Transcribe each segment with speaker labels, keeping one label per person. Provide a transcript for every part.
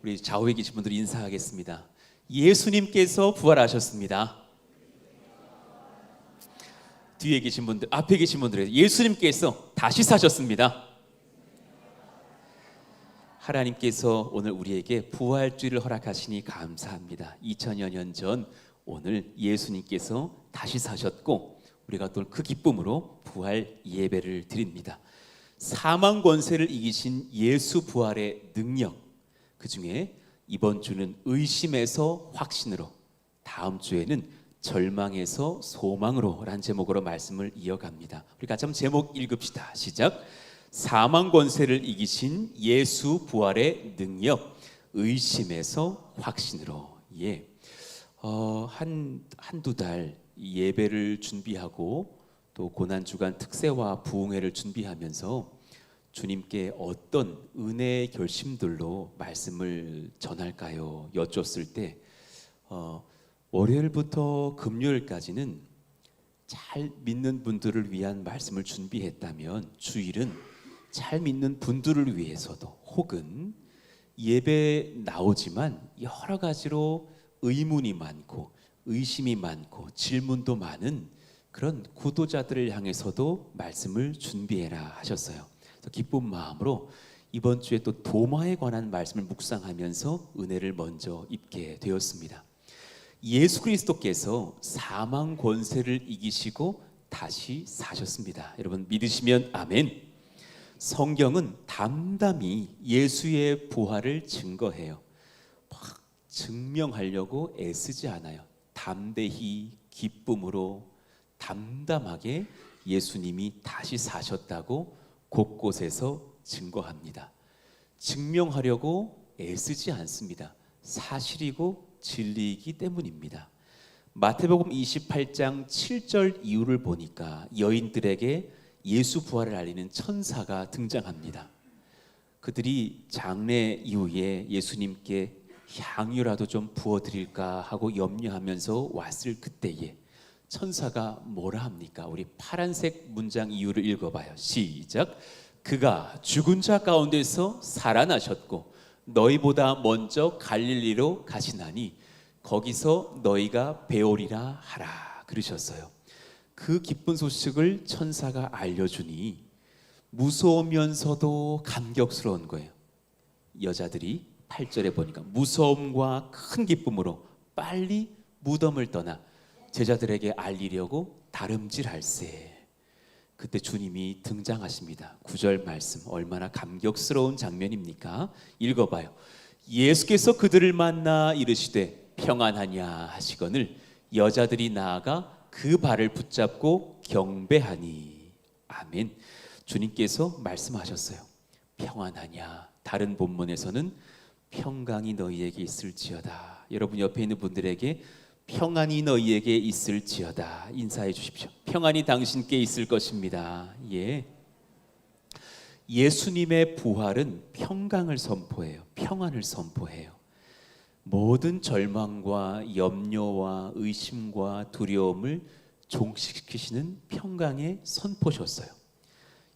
Speaker 1: 우리 좌우에 계신 분들 인사하겠습니다. 예수님께서 부활하셨습니다. 뒤에 계신 분들, 앞에 계신 분들, 예수님께서 다시 사셨습니다. 하나님께서 오늘 우리에게 부활주의를 허락하시니 감사합니다. 2000여 년 전 오늘 예수님께서 다시 사셨고 우리가 또 그 기쁨으로 부활 예배를 드립니다. 사망 권세를 이기신 예수 부활의 능력, 그 중에 이번 주는 의심에서 확신으로, 다음 주에는 절망에서 소망으로 라는 제목으로 말씀을 이어갑니다. 우리 같이 한번 제목 읽읍시다. 시작. 사망 권세를 이기신 예수 부활의 능력, 의심에서 확신으로. 예. 한두 달 예배를 준비하고 또 고난주간 특세와 부흥회를 준비하면서 주님께 어떤 은혜의 결심들로 말씀을 전할까요? 여쭙을 때 월요일부터 금요일까지는 잘 믿는 분들을 위한 말씀을 준비했다면 주일은 잘 믿는 분들을 위해서도, 혹은 예배 나오지만 여러 가지로 의문이 많고 의심이 많고 질문도 많은 그런 구도자들을 향해서도 말씀을 준비해라 하셨어요. 그래서 기쁜 마음으로 이번 주에 또 도마에 관한 말씀을 묵상하면서 은혜를 먼저 입게 되었습니다. 예수 그리스도께서 사망 권세를 이기시고 다시 사셨습니다. 여러분 믿으시면 아멘. 성경은 담담히 예수의 부활을 증거해요. 막 증명하려고 애쓰지 않아요. 담대히 기쁨으로 담담하게 예수님이 다시 사셨다고 곳곳에서 증거합니다. 증명하려고 애쓰지 않습니다. 사실이고 진리이기 때문입니다. 마태복음 28장 7절 이후를 보니까 여인들에게 예수 부활을 알리는 천사가 등장합니다. 그들이 장례 이후에 예수님께 향유라도 좀 부어드릴까 하고 염려하면서 왔을 그때에 천사가 뭐라 합니까? 우리 파란색 문장 이유를 읽어봐요. 시작. 그가 죽은 자 가운데서 살아나셨고 너희보다 먼저 갈릴리로 가시나니 거기서 너희가 배우리라 하라 그러셨어요. 그 기쁜 소식을 천사가 알려주니 무서우면서도 감격스러운 거예요. 여자들이 8절에 보니까 무서움과 큰 기쁨으로 빨리 무덤을 떠나 제자들에게 알리려고 다름질할세. 그때 주님이 등장하십니다. 9절 말씀, 얼마나 감격스러운 장면입니까? 읽어봐요. 예수께서 그들을 만나 이르시되 평안하냐 하시거늘 여자들이 나아가 그 발을 붙잡고 경배하니. 아멘. 주님께서 말씀하셨어요. 평안하냐. 다른 본문에서는 평강이 너희에게 있을지어다. 여러분 옆에 있는 분들에게 평안이 너희에게 있을지어다 인사해 주십시오. 평안이 당신께 있을 것입니다. 예. 예수님의 부활은 평강을 선포해요. 평안을 선포해요. 모든 절망과 염려와 의심과 두려움을 종식시키시는 평강의 선포셨어요.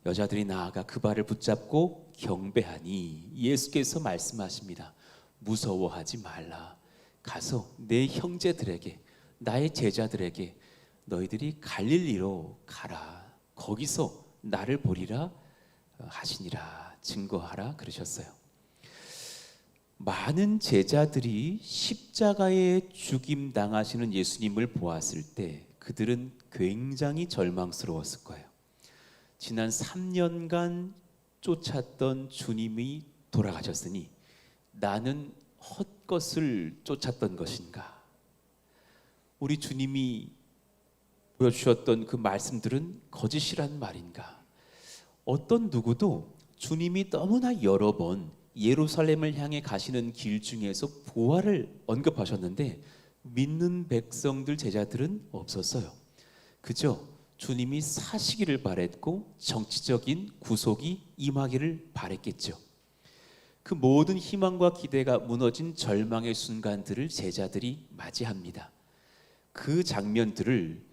Speaker 1: 여자들이 나아가 그 발을 붙잡고 경배하니 예수께서 말씀하십니다. 무서워하지 말라. 가서 내 형제들에게, 나의 제자들에게 너희들이 갈릴리로 가라. 거기서 나를 보리라 하시니라. 증거하라 그러셨어요. 많은 제자들이 십자가에 죽임 당하시는 예수님을 보았을 때 그들은 굉장히 절망스러웠을 거예요. 지난 3년간 쫓았던 주님이 돌아가셨으니 나는 헛것을 쫓았던 것인가? 우리 주님이 보여주셨던 그 말씀들은 거짓이란 말인가? 어떤 누구도 주님이 너무나 여러 번 예루살렘을 향해 가시는 길 중에서 부활을 언급하셨는데 믿는 백성들 제자들은 없었어요. 그저 주님이 사시기를 바랬고 정치적인 구속이 임하기를 바랬겠죠. 그 모든 희망과 기대가 무너진 절망의 순간들을 제자들이 맞이합니다. 그 장면들을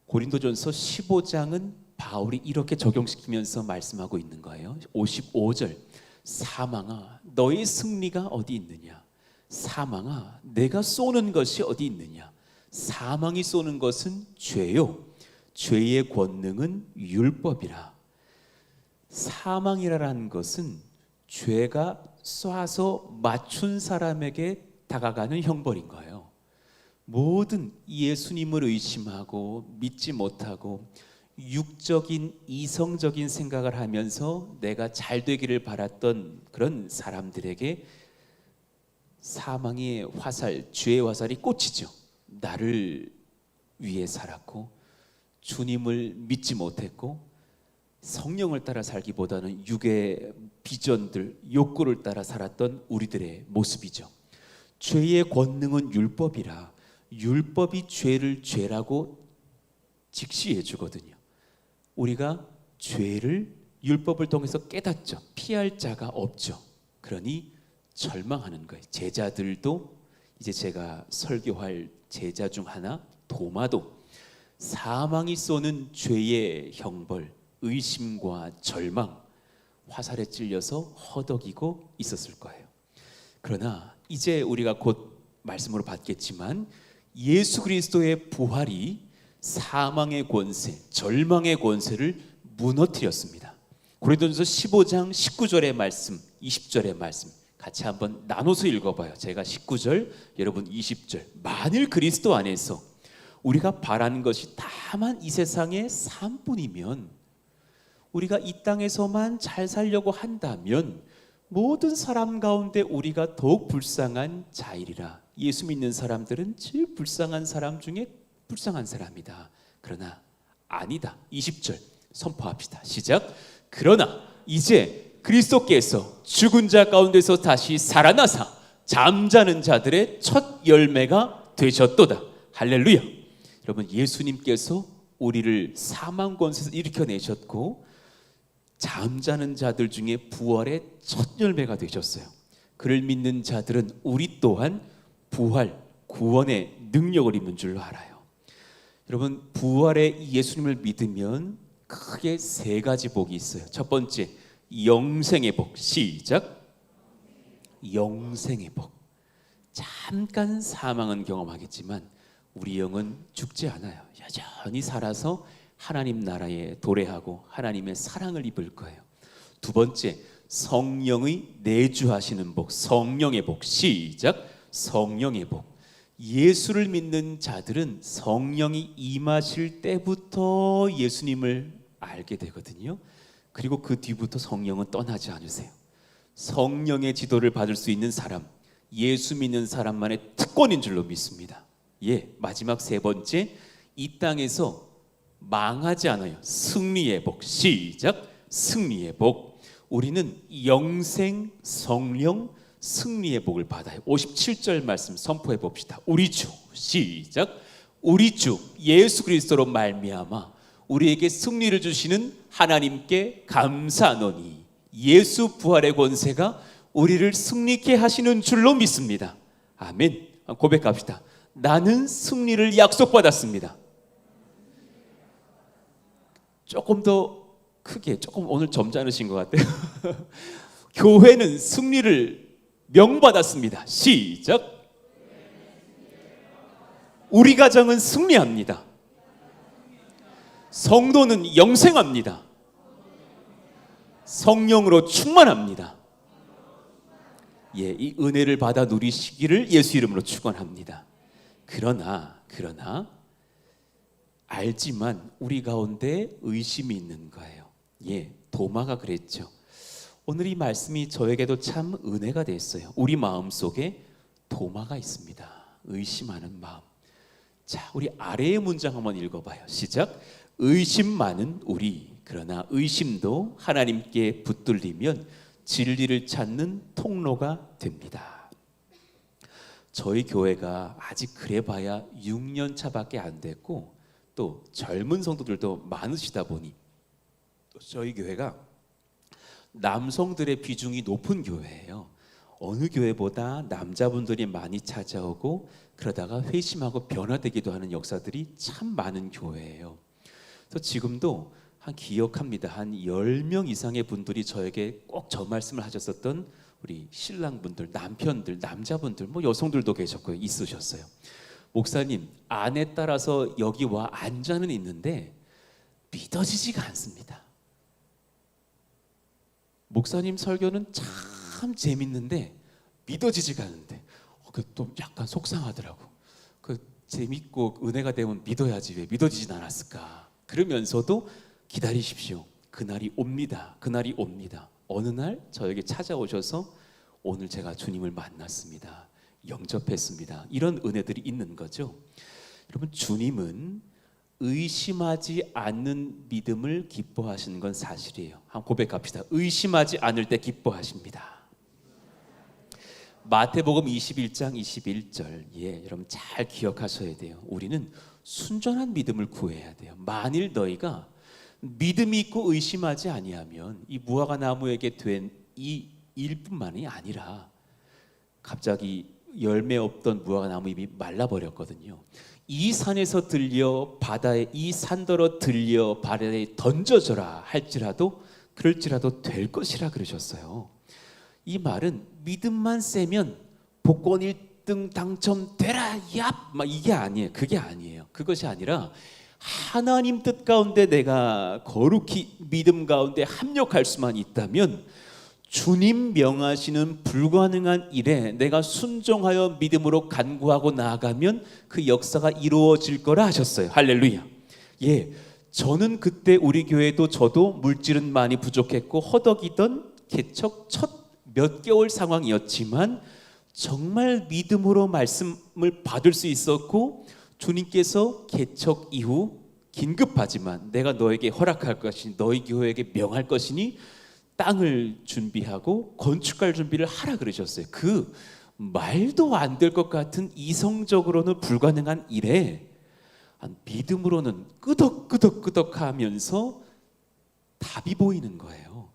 Speaker 1: 고린도전서 15장은 바울이 이렇게 적용시키면서 말씀하고 있는 거예요. 55절 사망아 너의 승리가 어디 있느냐? 사망아, 내가 쏘는 것이 어디 있느냐? 사망이 쏘는 것은 죄요, 죄의 권능은 율법이라. 사망이라는 것은 죄가 쏴서 맞춘 사람에게 다가가는 형벌인 거예요. 모든 예수님을 의심하고 믿지 못하고 육적인 이성적인 생각을 하면서 내가 잘 되기를 바랐던 그런 사람들에게 사망의 화살, 죄의 화살이 꽂히죠. 나를 위해 살았고 주님을 믿지 못했고 성령을 따라 살기보다는 육의 비전들, 욕구를 따라 살았던 우리들의 모습이죠. 죄의 권능은 율법이라. 율법이 죄를 죄라고 직시해 주거든요. 우리가 죄를 율법을 통해서 깨닫죠. 피할 자가 없죠. 그러니 절망하는 거예요. 제자들도, 이제 제가 설교할 제자 중 하나 도마도 사망이 쏘는 죄의 형벌, 의심과 절망, 화살에 찔려서 허덕이고 있었을 거예요. 그러나 이제 우리가 곧 말씀으로 받겠지만 예수 그리스도의 부활이 사망의 권세, 절망의 권세를 무너뜨렸습니다. 고린도전서 15장 19절의 말씀, 20절의 말씀 같이 한번 나눠서 읽어봐요. 제가 19절, 여러분 20절. 만일 그리스도 안에서 우리가 바라는 것이 다만 이 세상의 삶뿐이면, 우리가 이 땅에서만 잘 살려고 한다면 모든 사람 가운데 우리가 더욱 불쌍한 자이리라. 예수 믿는 사람들은 제일 불쌍한 사람 중에 불쌍한 사람이다. 그러나 아니다. 20절 선포합시다. 시작. 그러나 이제 그리스도께서 죽은 자 가운데서 다시 살아나사 잠자는 자들의 첫 열매가 되셨도다. 할렐루야. 여러분, 예수님께서 우리를 사망 권세에서 일으켜내셨고 잠자는 자들 중에 부활의 첫 열매가 되셨어요. 그를 믿는 자들은 우리 또한 부활, 구원의 능력을 입는 줄로 알아요. 여러분, 부활의 예수님을 믿으면 크게 세 가지 복이 있어요. 첫 번째, 영생의 복. 시작. 영생의 복. 잠깐 사망은 경험하겠지만 우리 영은 죽지 않아요. 여전히 살아서 하나님 나라에 도래하고 하나님의 사랑을 입을 거예요. 두 번째, 성령의 내주하시는 복. 성령의 복. 시작. 성령의 복. 예수를 믿는 자들은 성령이 임하실 때부터 예수님을 알게 되거든요. 그리고 그 뒤부터 성령은 떠나지 않으세요. 성령의 지도를 받을 수 있는 사람, 예수 믿는 사람만의 특권인 줄로 믿습니다. 마지막 세 번째, 이 땅에서 망하지 않아요. 승리의 복. 시작. 승리의 복. 우리는 영생, 성령, 승리의 복을 받아요. 57절 말씀 선포해 봅시다. 우리 주. 시작. 우리 주 예수 그리스도로 말미암아 우리에게 승리를 주시는 하나님께 감사하노니 예수 부활의 권세가 우리를 승리케 하시는 줄로 믿습니다. 아멘. 고백합시다. 나는 승리를 약속받았습니다. 조금 더 크게, 조금 오늘 점잖으신 것 같아요. 교회는 승리를 명받았습니다. 시작. 우리 가정은 승리합니다. 성도는 영생합니다. 성령으로 충만합니다. 이 은혜를 받아 누리시기를 예수 이름으로 축원합니다. 그러나 알지만 우리 가운데 의심이 있는 거예요. 도마가 그랬죠. 오늘 이 말씀이 저에게도 참 은혜가 됐어요. 우리 마음속에 도마가 있습니다. 의심하는 마음. 자, 우리 아래의 문장 한번 읽어봐요. 시작. 의심 많은 우리. 그러나 의심도 하나님께 붙들리면 진리를 찾는 통로가 됩니다. 저희 교회가 아직 그래봐야 6년 차밖에 안 됐고 또 젊은 성도들도 많으시다 보니 또 저희 교회가 남성들의 비중이 높은 교회예요. 어느 교회보다 남자분들이 많이 찾아오고 그러다가 회심하고 변화되기도 하는 역사들이 참 많은 교회예요. 그래서 지금도 기억합니다. 한 10명 이상의 분들이 저에게 꼭 저 말씀을 하셨었던 우리 신랑분들, 남편들, 남자분들, 뭐 여성들도 계셨고요, 있으셨어요. 목사님, 아내 따라서 여기 와 앉아는 있는데 믿어지지가 않습니다. 목사님 설교는 참 재밌는데 믿어지지가 않는데 또 약간 속상하더라고. 재밌고 은혜가 되면 믿어야지 왜 믿어지진 않았을까. 그러면서도 기다리십시오. 그날이 옵니다. 그날이 옵니다. 어느 날 저에게 찾아오셔서 오늘 제가 주님을 만났습니다. 영접했습니다. 이런 은혜들이 있는 거죠. 여러분, 주님은 의심하지 않는 믿음을 기뻐하시는 건 사실이에요. 한번 고백합시다. 의심하지 않을 때 기뻐하십니다. 마태복음 21장 21절, 여러분 잘 기억하셔야 돼요. 우리는 순전한 믿음을 구해야 돼요. 만일 너희가 믿음이 있고 의심하지 아니하면 이 무화과 나무에게 된 이 일뿐만이 아니라 갑자기 열매 없던 무화과 나무 잎이 말라버렸거든요. 이 산에서 들려 바다에, 이 산더러 들려 바다에 던져져라 할지라도 그럴지라도 될 것이라 그러셨어요. 이 말은 믿음만 세면 복권 1등 당첨되라 얍 이게 아니에요. 그게 아니에요. 그것이 아니라 하나님 뜻 가운데 내가 거룩히 믿음 가운데 합력할 수만 있다면 주님 명하시는 불가능한 일에 내가 순종하여 믿음으로 간구하고 나아가면 그 역사가 이루어질 거라 하셨어요. 할렐루야. 저는 그때 우리 교회도 저도 물질은 많이 부족했고 허덕이던 개척 첫 몇 개월 상황이었지만 정말 믿음으로 말씀을 받을 수 있었고 주님께서 개척 이후 긴급하지만 내가 너에게 허락할 것이니 너희 교회에게 명할 것이니 땅을 준비하고 건축할 준비를 하라 그러셨어요. 그 말도 안 될 것 같은 이성적으로는 불가능한 일에 믿음으로는 끄덕끄덕 하면서 답이 보이는 거예요.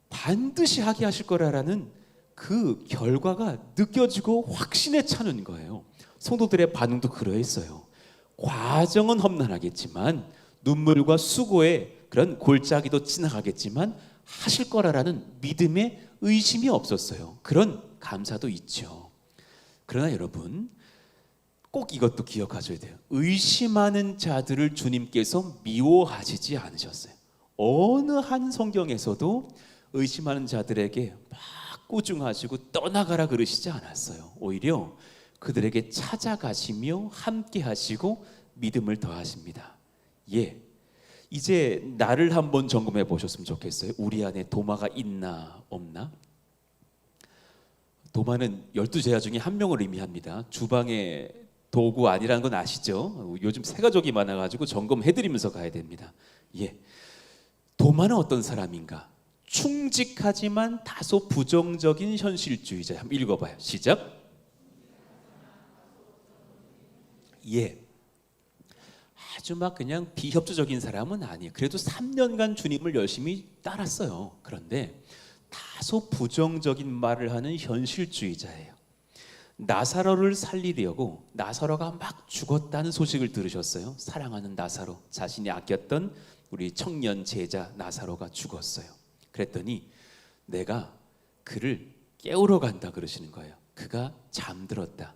Speaker 1: 반드시 하게 하실 거라는 그 결과가 느껴지고 확신에 차는 거예요. 성도들의 반응도 그러했어요. 과정은 험난하겠지만 눈물과 수고의 그런 골짜기도 지나가겠지만 하실 거라는 믿음의 의심이 없었어요. 그런 감사도 있죠. 그러나 여러분 꼭 이것도 기억하셔야 돼요. 의심하는 자들을 주님께서 미워하시지 않으셨어요. 어느 한 성경에서도 의심하는 자들에게 막 꾸중하시고 떠나가라 그러시지 않았어요. 오히려 그들에게 찾아가시며 함께 하시고 믿음을 더하십니다. 이제 나를 한번 점검해 보셨으면 좋겠어요. 우리 안에 도마가 있나 없나? 도마는 12제자 중에 한 명을 의미합니다. 주방의 도구 아니라는 건 아시죠? 요즘 새가족이 많아가지고 점검해드리면서 가야 됩니다. 도마는 어떤 사람인가? 충직하지만 다소 부정적인 현실주의자. 한번 읽어봐요. 시작. 아주 막 그냥 비협조적인 사람은 아니에요. 그래도 3년간 주님을 열심히 따랐어요. 그런데 다소 부정적인 말을 하는 현실주의자예요. 나사로를 살리려고 나사로가 막 죽었다는 소식을 들으셨어요. 사랑하는 나사로, 자신이 아꼈던 우리 청년 제자 나사로가 죽었어요. 그랬더니 내가 그를 깨우러 간다 그러시는 거예요. 그가 잠들었다.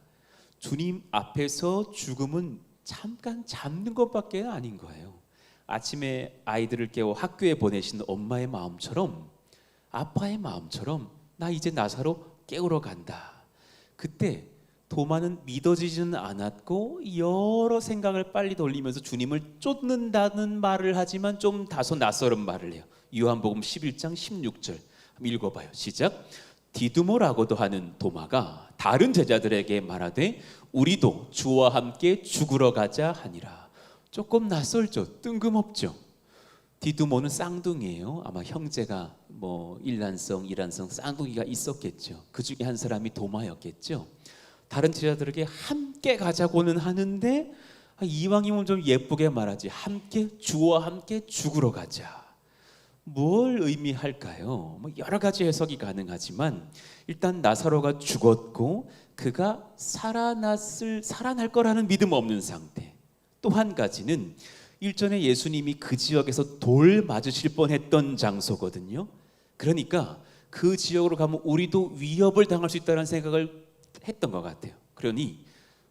Speaker 1: 주님 앞에서 죽음은 잠깐 잠든 것밖에 아닌 거예요. 아침에 아이들을 깨워 학교에 보내신 엄마의 마음처럼 아빠의 마음처럼 나 이제 나사로 깨우러 간다. 그때 도마는 믿어지지는 않았고 여러 생각을 빨리 돌리면서 주님을 쫓는다는 말을 하지만 좀 다소 낯설은 말을 해요. 요한복음 11장 16절 읽어봐요. 시작. 디두모라고도 하는 도마가 다른 제자들에게 말하되 우리도 주와 함께 죽으러 가자 하니라. 조금 낯설죠. 뜬금없죠. 디두모는 쌍둥이에요. 아마 형제가 일란성, 이란성 쌍둥이가 있었겠죠. 그 중에 한 사람이 도마였겠죠. 다른 제자들에게 함께 가자고는 하는데 이왕이면 좀 예쁘게 말하지. 주와 함께 죽으러 가자. 뭘 의미할까요? 여러 가지 해석이 가능하지만 일단 나사로가 죽었고 그가 살아날 거라는 믿음 없는 상태. 또 한 가지는 일전에 예수님이 그 지역에서 돌 맞으실 뻔했던 장소거든요. 그러니까 그 지역으로 가면 우리도 위협을 당할 수 있다는 생각을 했던 것 같아요. 그러니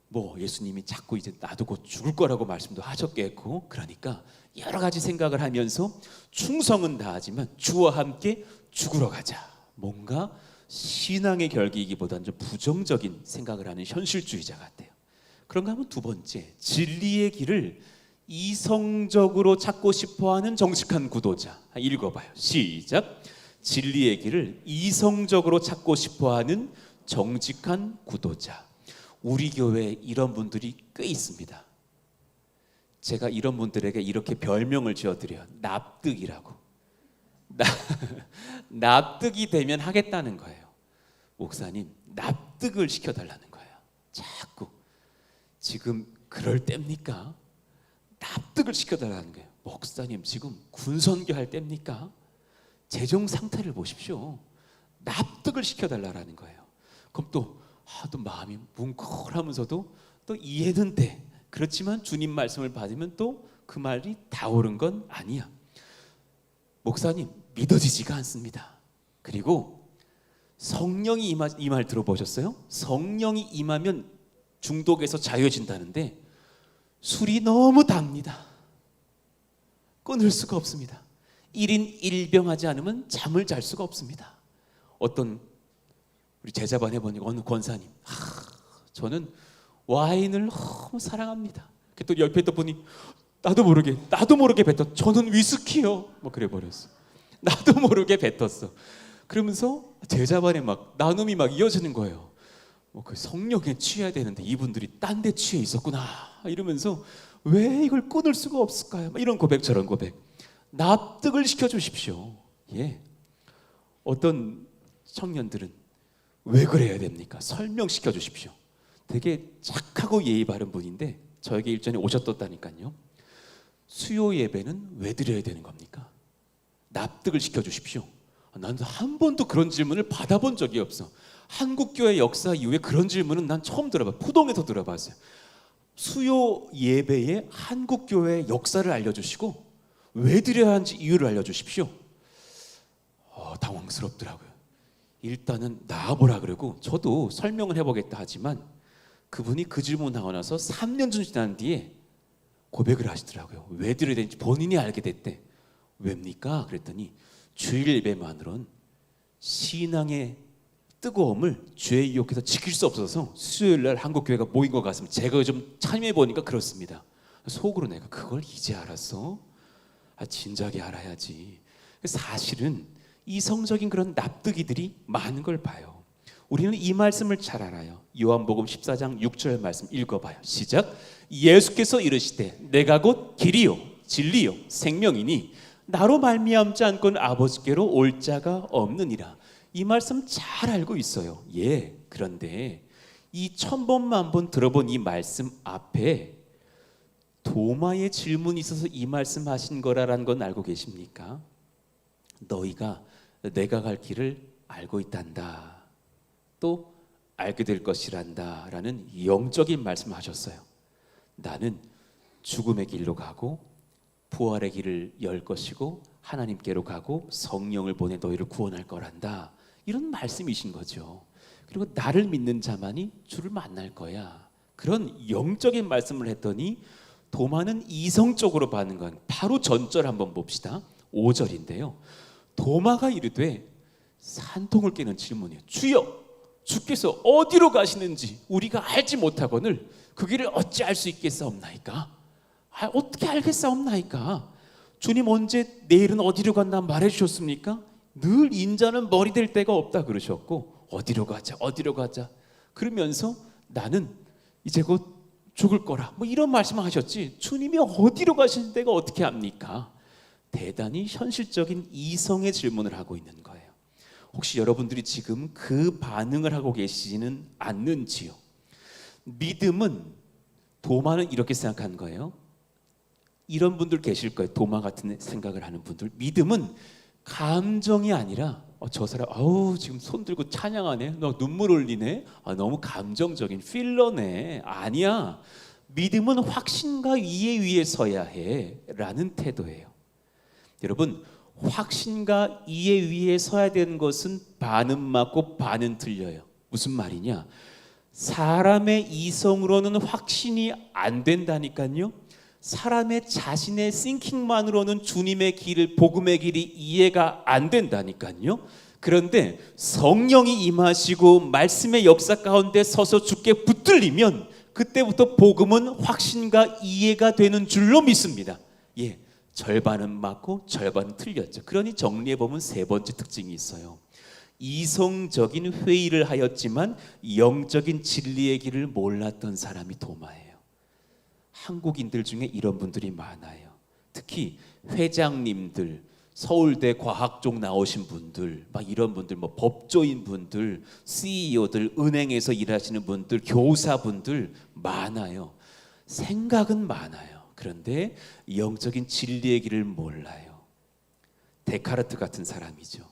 Speaker 1: 뭐 예수님이 자꾸 이제 나도 곧 죽을 거라고 말씀도 하셨겠고, 그러니까 여러 가지 생각을 하면서 충성은 다하지만 주와 함께 죽으러 가자, 뭔가 신앙의 결기이기보다는 좀 부정적인 생각을 하는 현실주의자 같아요. 그런가 하면 두 번째, 진리의 길을 이성적으로 찾고 싶어하는 정직한 구도자. 읽어봐요. 시작. 진리의 길을 이성적으로 찾고 싶어하는 정직한 구도자. 우리 교회에 이런 분들이 꽤 있습니다. 제가 이런 분들에게 이렇게 별명을 지어드려요. 납득이라고. 납득이 되면 하겠다는 거예요. 목사님, 납득을 시켜달라는 거예요. 자꾸 지금 그럴 때입니까? 납득을 시켜달라는 거예요. 목사님, 지금 군선교 할 때입니까? 재정 상태를 보십시오. 납득을 시켜달라는 거예요. 그럼 또 마음이 뭉클하면서도 또 이해는 돼. 그렇지만 주님 말씀을 받으면 또 그 말이 다 옳은 건 아니야. 목사님, 믿어지지가 않습니다. 그리고 성령이 이 말 들어보셨어요? 성령이 임하면 중독에서 자유해진다는데 술이 너무 답니다. 끊을 수가 없습니다. 1인 1병하지 않으면 잠을 잘 수가 없습니다. 어떤 우리 제자반 해보니까 어느 권사님, 저는 와인을 너무 사랑합니다. 또 옆에 또 보니 나도 모르게 뱉었어. 저는 위스키요. 뭐 그래 버렸어. 나도 모르게 뱉었어. 그러면서 제자반에 막 나눔이 막 이어지는 거예요. 그 성령에 취해야 되는데 이분들이 딴 데 취해 있었구나 이러면서 왜 이걸 끊을 수가 없을까요? 이런 고백, 저런 고백. 납득을 시켜주십시오. 예. 어떤 청년들은 왜 그래야 됩니까? 설명시켜 주십시오. 되게 착하고 예의 바른 분인데 저에게 일전에 오셨다니까요. 수요 예배는 왜 드려야 되는 겁니까? 납득을 시켜주십시오. 난 한 번도 그런 질문을 받아본 적이 없어. 한국교회 역사 이후에 그런 질문은 난 처음 들어봐. 푸동에서 들어봤어요. 수요 예배의 한국교회의 역사를 알려주시고 왜 드려야 하는지 이유를 알려주십시오. 당황스럽더라고요. 일단은 나와보라 그러고 저도 설명을 해보겠다 하지만 그분이 그 질문하고 나서 3년 좀 지난 뒤에 고백을 하시더라고요. 왜 드려야 되는지 본인이 알게 됐대. 왜입니까? 그랬더니 주일 예배만으론 신앙의 뜨거움을 죄에 유혹해서 지킬 수 없어서 수요일날 한국교회가 모인 것 같습니다. 제가 좀 참여해보니까 그렇습니다. 속으로 내가 그걸 이제 알았어? 진작에 알아야지. 사실은 이성적인 그런 납득이들이 많은 걸 봐요. 우리는 이 말씀을 잘 알아요. 요한복음 14장 6절 말씀 읽어봐요. 시작. 예수께서 이르시되 내가 곧 길이요 진리요 생명이니 나로 말미암지 않고는 아버지께로 올 자가 없느니라. 이 말씀 잘 알고 있어요. 예. 그런데 이 1000번 1000번 들어본 이 말씀 앞에 도마의 질문이 있어서 이 말씀하신 거라는 건 알고 계십니까? 너희가 내가 갈 길을 알고 있단다. 또 알게 될 것이란다 라는 영적인 말씀을 하셨어요. 나는 죽음의 길로 가고 부활의 길을 열 것이고 하나님께로 가고 성령을 보내 너희를 구원할 거란다. 이런 말씀이신 거죠. 그리고 나를 믿는 자만이 주를 만날 거야. 그런 영적인 말씀을 했더니 도마는 이성적으로 받는 건 바로 전절 한번 봅시다. 5절인데요. 도마가 이르되 산통을 깨는 질문이에요. 주여, 주께서 어디로 가시는지 우리가 알지 못하거늘 그 길을 어찌 알 수 있겠사옵나이까? 어떻게 알겠사옵나이까? 주님 언제 내일은 어디로 간다 말해 주셨습니까? 늘 인자는 머리 될 데가 없다 그러셨고 어디로 가자 그러면서 나는 이제 곧 죽을 거라 뭐 이런 말씀을 하셨지 주님이 어디로 가시는 데가 어떻게 압니까? 대단히 현실적인 이성의 질문을 하고 있는 거예요. 혹시 여러분들이 지금 그 반응을 하고 계시지는 않는지요? 믿음은, 도마는 이렇게 생각한 거예요. 이런 분들 계실 거예요. 도마 같은 생각을 하는 분들. 믿음은 감정이 아니라 저 사람 지금 손 들고 찬양하네, 너 눈물 흘리네, 너무 감정적인 필러네. 아니야. 믿음은 확신과 이해 위에 서야 해 라는 태도예요. 여러분, 확신과 이해 위에 서야 되는 것은 반은 맞고 반은 틀려요. 무슨 말이냐? 사람의 이성으로는 확신이 안 된다니까요. 사람의 자신의 싱킹만으로는 주님의 길을, 복음의 길이 이해가 안 된다니까요. 그런데 성령이 임하시고 말씀의 역사 가운데 서서 주께 붙들리면 그때부터 복음은 확신과 이해가 되는 줄로 믿습니다. 예, 절반은 맞고 절반은 틀렸죠. 그러니 정리해 보면 세 번째 특징이 있어요. 이성적인 회의를 하였지만 영적인 진리의 길을 몰랐던 사람이 도마예요. 한국인들 중에 이런 분들이 많아요. 특히 회장님들, 서울대 과학 쪽 나오신 분들, 막 이런 분들, 뭐 법조인 분들, CEO들, 은행에서 일하시는 분들, 교사분들 많아요. 생각은 많아요. 그런데 영적인 진리의 길을 몰라요. 데카르트 같은 사람이죠.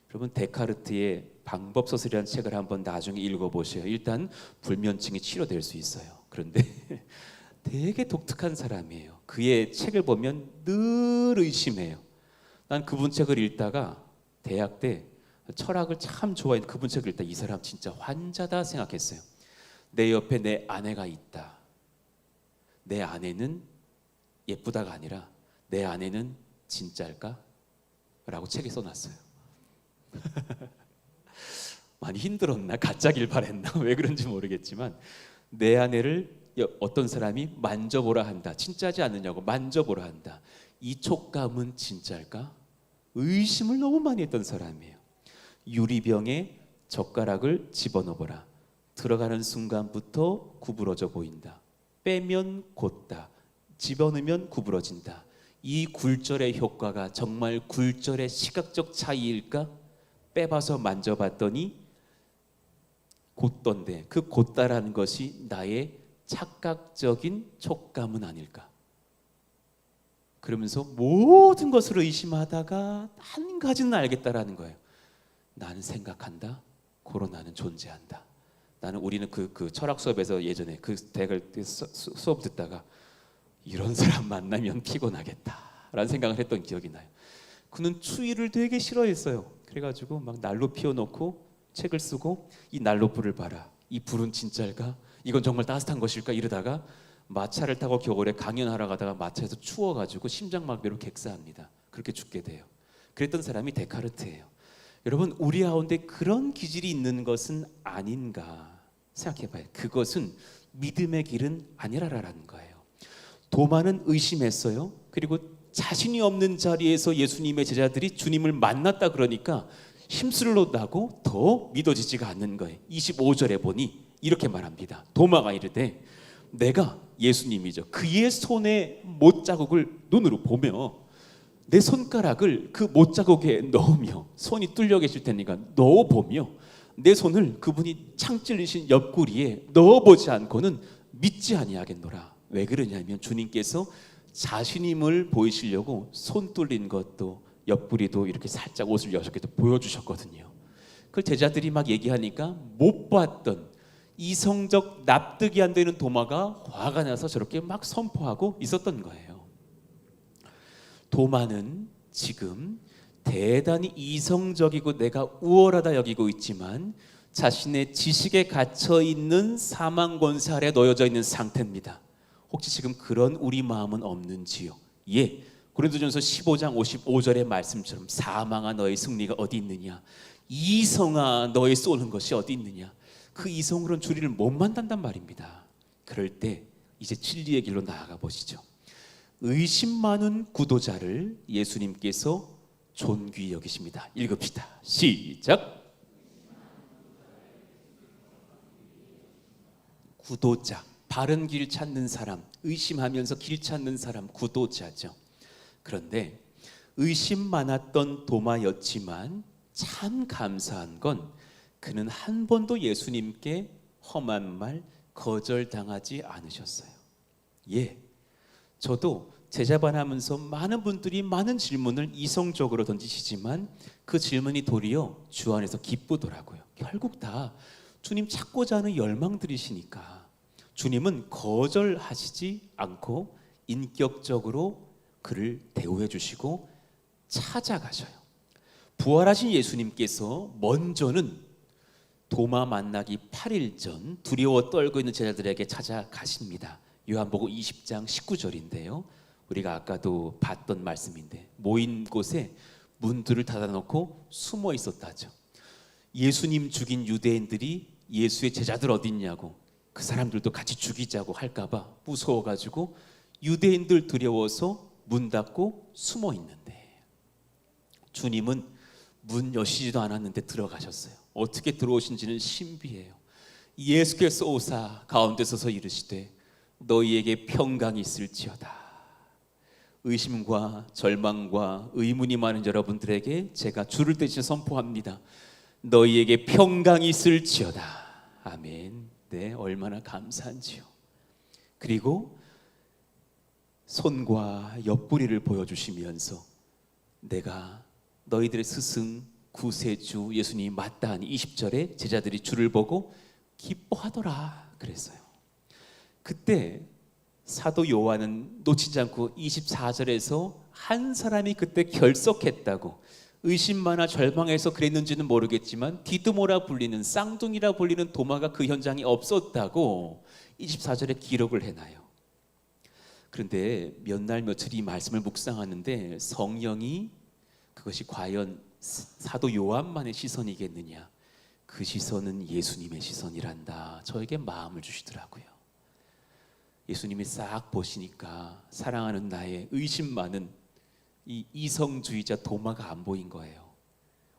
Speaker 1: 여러분, 데카르트의 방법서술이라는 책을 한번 나중에 읽어보세요. 일단 불면증이 치료될 수 있어요. 그런데 되게 독특한 사람이에요. 그의 책을 보면 늘 의심해요. 난 그분 책을 읽다가 대학 때 철학을 참 좋아했는데 그분 책을 읽다 이 사람 진짜 환자다 생각했어요. 내 옆에 내 아내가 있다. 내 아내는 예쁘다가 아니라 내 아내는 진짜일까? 라고 책에 써놨어요. 많이 힘들었나? 가짜길 바랬나? 왜 그런지 모르겠지만 내 아내를 어떤 사람이 만져보라 한다. 진짜지 않느냐고 만져보라 한다. 이 촉감은 진짜일까? 의심을 너무 많이 했던 사람이에요. 유리병에 젓가락을 집어넣어보라. 들어가는 순간부터 구부러져 보인다. 빼면 곧다. 집어넣으면 구부러진다. 이 굴절의 효과가 정말 굴절의 시각적 차이일까? 빼봐서 만져봤더니 곧던데 그 곧다라는 것이 나의 착각적인 촉감은 아닐까? 그러면서 모든 것을 의심하다가 한 가지는 알겠다라는 거예요. 나는 생각한다. 고로 나는 존재한다. 우리는 그 철학 수업에서 예전에 그 대학을 수업 듣다가 이런 사람 만나면 피곤하겠다라는 생각을 했던 기억이 나요. 그는 추위를 되게 싫어했어요. 그래가지고 막 난로 피워놓고 책을 쓰고 이 난로불을 봐라. 이 불은 진짜일까? 이건 정말 따뜻한 것일까? 이러다가 마차를 타고 겨울에 강연하러 가다가 마차에서 추워가지고 심장마비로 객사합니다. 그렇게 죽게 돼요. 그랬던 사람이 데카르트예요. 여러분, 우리 가운데 그런 기질이 있는 것은 아닌가 생각해봐요. 그것은 믿음의 길은 아니라라는 거예요. 도마는 의심했어요. 그리고 자신이 없는 자리에서 예수님의 제자들이 주님을 만났다 그러니까 힘술을 나고 더 믿어지지가 않는 거예요. 25절에 보니 이렇게 말합니다. 도마가 이르되 내가 예수님이죠. 그의 손에 못자국을 눈으로 보며 내 손가락을 그 못자국에 넣으며 손이 뚫려 계실 테니까 넣어보며 내 손을 그분이 창 찔리신 옆구리에 넣어보지 않고는 믿지 아니하겠노라. 왜 그러냐면 주님께서 자신임을 보이시려고 손 뚫린 것도 옆구리도 이렇게 살짝 옷을 여셨게 보여주셨거든요. 그 제자들이 막 얘기하니까 못 봤던 이성적 납득이 안 되는 도마가 화가 나서 저렇게 막 선포하고 있었던 거예요. 도마는 지금 대단히 이성적이고 내가 우월하다 여기고 있지만 자신의 지식에 갇혀 있는 사망 권세 아래 놓여져 있는 상태입니다. 혹시 지금 그런 우리 마음은 없는지요? 예. 고린도전서 15장 55절의 말씀처럼 사망아 너의 승리가 어디 있느냐? 이성아 너의 쏘는 것이 어디 있느냐? 그 이성으로는 주리를 못 만난단 말입니다. 그럴 때 이제 진리의 길로 나아가 보시죠. 의심 많은 구도자를 예수님께서 존귀히 여기십니다. 읽읍시다. 시작. 구도자, 바른 길 찾는 사람, 의심하면서 길 찾는 사람, 구도자죠. 그런데 의심 많았던 도마였지만 참 감사한 건 그는 한 번도 예수님께 험한 말 거절당하지 않으셨어요. 예, 저도 제자반하면서 많은 분들이 많은 질문을 이성적으로 던지시지만 그 질문이 도리어 주 안에서 기쁘더라고요. 결국 다 주님 찾고자 하는 열망들이시니까 주님은 거절하시지 않고 인격적으로 그를 대우해 주시고 찾아가셔요. 부활하신 예수님께서 먼저는 도마 만나기 8일 전 두려워 떨고 있는 제자들에게 찾아가십니다. 요한복음 20장 19절인데요. 우리가 아까도 봤던 말씀인데 모인 곳에 문들을 닫아놓고 숨어 있었다죠. 예수님 죽인 유대인들이 예수의 제자들 어디 있냐고, 그 사람들도 같이 죽이자고 할까봐 무서워가지고 유대인들 두려워서 문 닫고 숨어 있는데, 주님은 문 여시지도 않았는데 들어가셨어요. 어떻게 들어오신지는 신비해요. 예수께서 오사 가운데 서서 이르시되 너희에게 평강이 있을지어다. 의심과 절망과 의문이 많은 여러분들에게 제가 주를 대신 선포합니다. 너희에게 평강이 있을지어다. 아멘. 네, 얼마나 감사한지요. 그리고 손과 옆구리를 보여주시면서 내가 너희들의 스승 구세주 예수님이 맞다 하니 20절에 제자들이 주를 보고 기뻐하더라 그랬어요. 그때 사도 요한은 놓치지 않고 24절에서 한 사람이 그때 결석했다고, 의심만아 절망해서 그랬는지는 모르겠지만 디드모라 불리는, 쌍둥이라 불리는 도마가 그 현장에 없었다고 24절에 기록을 해놔요. 그런데 몇 날 며칠 이 말씀을 묵상하는데 성령이 그것이 과연 사도 요한만의 시선이겠느냐, 그 시선은 예수님의 시선이란다, 저에게 마음을 주시더라고요. 예수님이 싹 보시니까 사랑하는 나의 의심 많은 이 이성주의자 도마가 안 보인 거예요.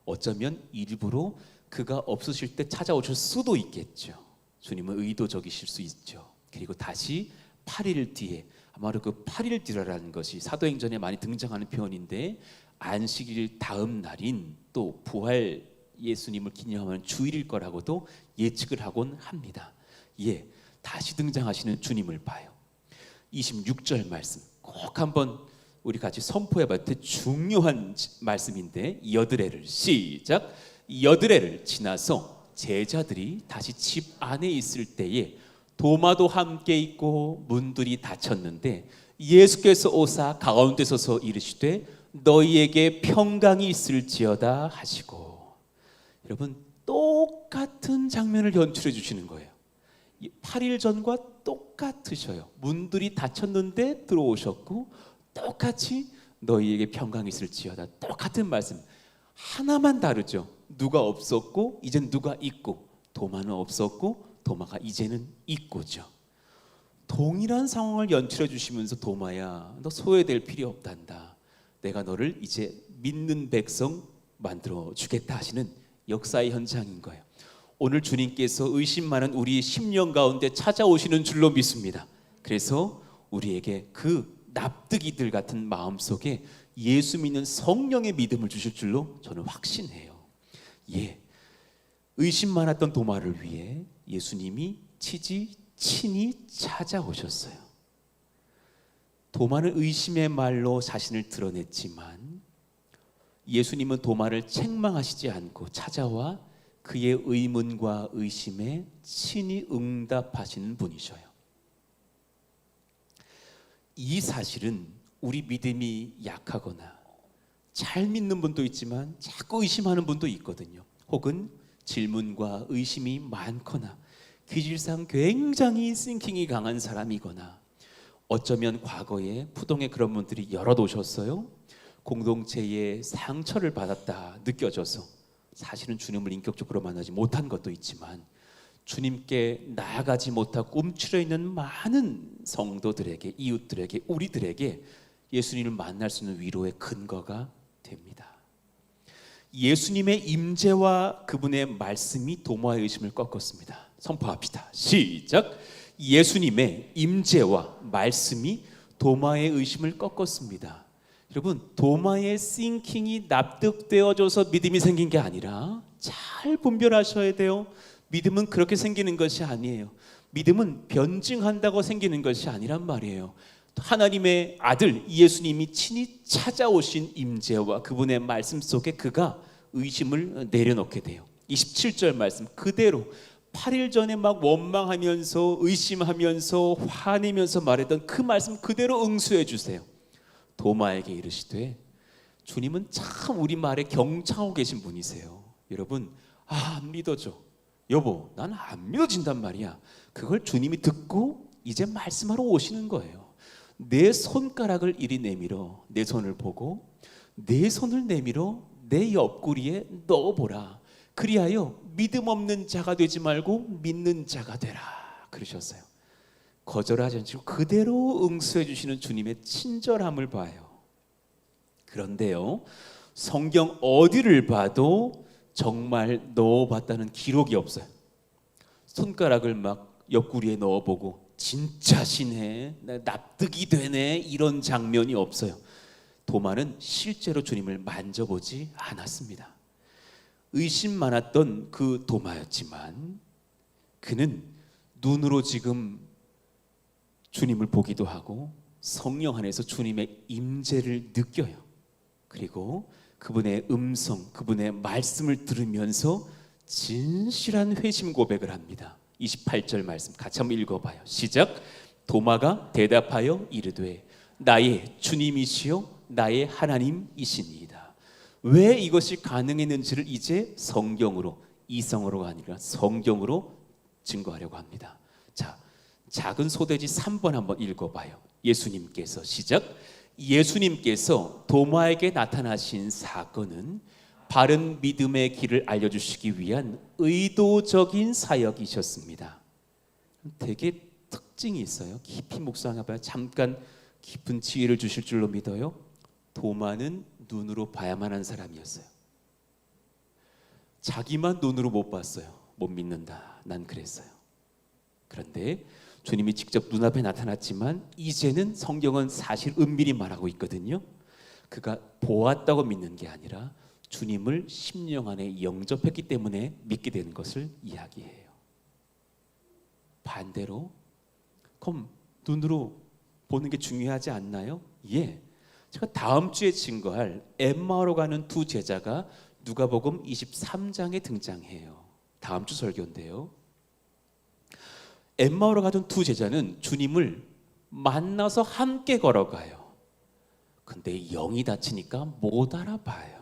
Speaker 1: 어쩌면 일부러 그가 없으실 때 찾아오실 수도 있겠죠. 주님은 의도적이실 수 있죠. 그리고 다시 8일 뒤에, 아마도 그 8일 뒤라는 것이 사도행전에 많이 등장하는 표현인데, 안식일 다음 날인 또 부활 예수님을 기념하는 주일일 거라고도 예측을 하곤 합니다. 예, 다시 등장하시는 주님을 봐요. 26절 말씀 꼭 한번 우리 같이 선포해봐야 될 중요한 말씀인데, 여드레를 시작. 여드레를 지나서 제자들이 다시 집 안에 있을 때에 도마도 함께 있고 문들이 닫혔는데 예수께서 오사 가운데 서서 이르시되 너희에게 평강이 있을지어다 하시고, 여러분 똑같은 장면을 연출해 주시는 거예요. 8일 전과 똑같으셔요. 문들이 닫혔는데 들어오셨고 똑같이 너희에게 평강이 있을지어다, 똑같은 말씀. 하나만 다르죠. 누가 없었고 이젠 누가 있고, 도마는 없었고 도마가 이제는 있고죠. 동일한 상황을 연출해 주시면서 도마야 너 소외될 필요 없단다, 내가 너를 이제 믿는 백성 만들어 주겠다 하시는 역사의 현장인 거예요. 오늘 주님께서 의심 많은 우리 심령 가운데 찾아오시는 줄로 믿습니다. 그래서 우리에게 그 납득이들 같은 마음속에 예수 믿는 성령의 믿음을 주실 줄로 저는 확신해요. 예, 의심 많았던 도마를 위해 예수님이 친히 찾아오셨어요. 도마는 의심의 말로 자신을 드러냈지만 예수님은 도마를 책망하시지 않고 찾아와 그의 의문과 의심에 친히 응답하시는 분이셔요. 이 사실은 우리 믿음이 약하거나 잘 믿는 분도 있지만 자꾸 의심하는 분도 있거든요. 혹은 질문과 의심이 많거나 기질상 굉장히 싱킹이 강한 사람이거나, 어쩌면 과거에 푸동에 그런 분들이 여럿 오셨어요. 공동체에 상처를 받았다 느껴져서 사실은 주님을 인격적으로 만나지 못한 것도 있지만 주님께 나아가지 못하고 움츠려 있는 많은 성도들에게, 이웃들에게, 우리들에게 예수님을 만날 수 있는 위로의 근거가 됩니다. 예수님의 임재와 그분의 말씀이 도마의 의심을 꺾었습니다. 선포합시다. 시작. 예수님의 임재와 말씀이 도마의 의심을 꺾었습니다. 여러분, 도마의 싱킹이 납득되어져서 믿음이 생긴 게 아니라 잘 분별하셔야 돼요. 믿음은 그렇게 생기는 것이 아니에요. 믿음은 변증한다고 생기는 것이 아니란 말이에요. 하나님의 아들 예수님이 친히 찾아오신 임재와 그분의 말씀 속에 그가 의심을 내려놓게 돼요. 27절 말씀 그대로 8일 전에 막 원망하면서 의심하면서 화내면서 말했던 그 말씀 그대로 응수해 주세요. 도마에게 이르시되 주님은 참 우리 말에 경청하고 계신 분이세요. 여러분, 안 믿어져. 여보, 난 안 믿어진단 말이야. 그걸 주님이 듣고 이제 말씀하러 오시는 거예요. 내 손가락을 이리 내밀어 내 손을 보고 내 손을 내밀어 내 옆구리에 넣어보라. 그리하여 믿음 없는 자가 되지 말고 믿는 자가 되라. 그러셨어요. 거절하지 않고 그대로 응수해 주시는 주님의 친절함을 봐요. 그런데요, 성경 어디를 봐도 정말 넣어봤다는 기록이 없어요. 손가락을 막 옆구리에 넣어보고 진짜 신해, 납득이 되네, 이런 장면이 없어요. 도마는 실제로 주님을 만져보지 않았습니다. 의심 많았던 그 도마였지만 그는 눈으로 지금 주님을 보기도 하고 성령 안에서 주님의 임재를 느껴요. 그리고 그분의 음성, 그분의 말씀을 들으면서 진실한 회심 고백을 합니다. 28절 말씀 같이 한번 읽어봐요. 시작. 도마가 대답하여 이르되 나의 주님이시요 나의 하나님이시니이다. 왜 이것이 가능했는지를 이제 성경으로, 이성으로가 아니라 성경으로 증거하려고 합니다. 자, 작은 소돼지 3번 한번 읽어봐요. 예수님께서 시작. 예수님께서 도마에게 나타나신 사건은 바른 믿음의 길을 알려주시기 위한 의도적인 사역이셨습니다. 되게 특징이 있어요. 깊이 묵상해봐요. 잠깐 깊은 지혜를 주실 줄로 믿어요. 도마는 눈으로 봐야만 한 사람이었어요. 자기만 눈으로 못 봤어요. 못 믿는다, 난 그랬어요. 그런데 주님이 직접 눈앞에 나타났지만 이제는 성경은 사실 은밀히 말하고 있거든요. 그가 보았다고 믿는 게 아니라 주님을 심령 안에 영접했기 때문에 믿게 되는 것을 이야기해요. 반대로 그럼 눈으로 보는 게 중요하지 않나요? 예. 제가 다음 주에 증거할 엠마오로 가는 두 제자가 누가복음 23장에 등장해요. 다음 주 설교인데요. 엠마오로 가던 두 제자는 주님을 만나서 함께 걸어가요. 근데 영이 닫히니까 못 알아봐요.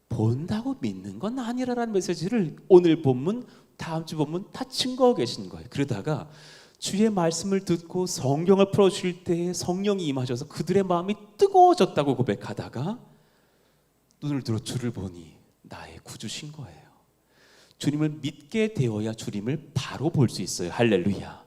Speaker 1: 본다고 믿는 건 아니라라는 메시지를 오늘 본문, 다음 주 본문 다 증거하고 계신 거예요. 그러다가 주의 말씀을 듣고 성경을 풀어주실 때 성령이 임하셔서 그들의 마음이 뜨거워졌다고 고백하다가 눈을 들어 주를 보니 나의 구주신 거예요. 주님을 믿게 되어야 주님을 바로 볼 수 있어요. 할렐루야.